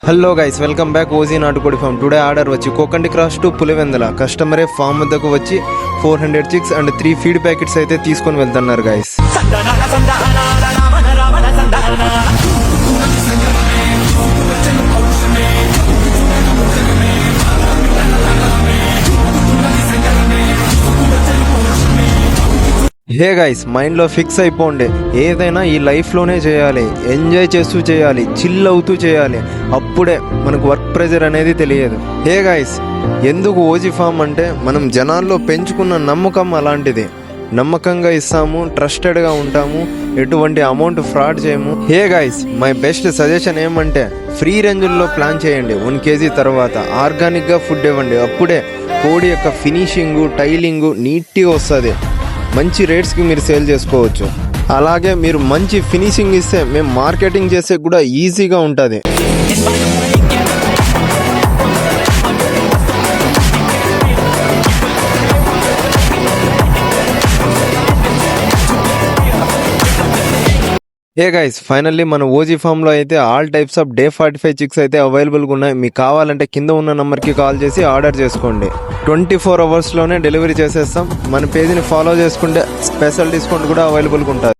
Hello guys, welcome back OG నాటుకోడి form. Today order వచ్చి కోకండి cross to Pulivendula. కస్టమరే form వద్దకు వచ్చి 400 చిక్స్ అండ్ 3 ఫీడ్ ప్యాకెట్స్ అయితే తీసుకొని వెళ్తున్నారు గైస్. హే గైస్, మైండ్లో ఫిక్స్ అయిపోండి, ఏదైనా ఈ లైఫ్లోనే చేయాలి, ఎంజాయ్ చేస్తూ చేయాలి, చిల్ అవుతూ చేయాలి. అప్పుడే మనకు వర్క్ ప్రెజర్ అనేది తెలియదు. హే గైస్, ఎందుకు ఓజీ ఫామ్ అంటే మనం జనాల్లో పెంచుకున్న నమ్మకం అలాంటిది. నమ్మకంగా ఇస్తాము, ట్రస్టెడ్గా ఉంటాము, ఎటువంటి అమౌంట్ ఫ్రాడ్ చేయము. Hey guys, my best suggestion ఏమంటే ఫ్రీ రేంజ్లో ప్లాన్ చేయండి. 1 kg తర్వాత ఆర్గానిక్గా ఫుడ్ ఇవ్వండి. అప్పుడే కోడి యొక్క ఫినిషింగు, టైలింగు నీట్గా వస్తుంది. మంచి రేట్స్కి మీరు సేల్ చేసుకోవచ్చు. అలాగే మీరు మంచి ఫినిషింగ్ ఇస్తే మేము మార్కెటింగ్ చేసే కూడా ఈజీగా ఉంటుంది. ఏ గైస్, ఫైనల్లీ మన ఓజీ ఫామ్లో అయితే all types of day 45 chicks అయితే అవైలబుల్గా ఉన్నాయి. మీకు కావాలంటే కింద ఉన్న నెంబర్కి కాల్ చేసి ఆర్డర్ చేసుకోండి. 24 అవర్స్లోనే డెలివరీ చేసేస్తాం. మన పేజీని ఫాలో చేసుకుంటే స్పెషల్ డిస్కౌంట్ కూడా అవైలబుల్గా ఉంటుంది.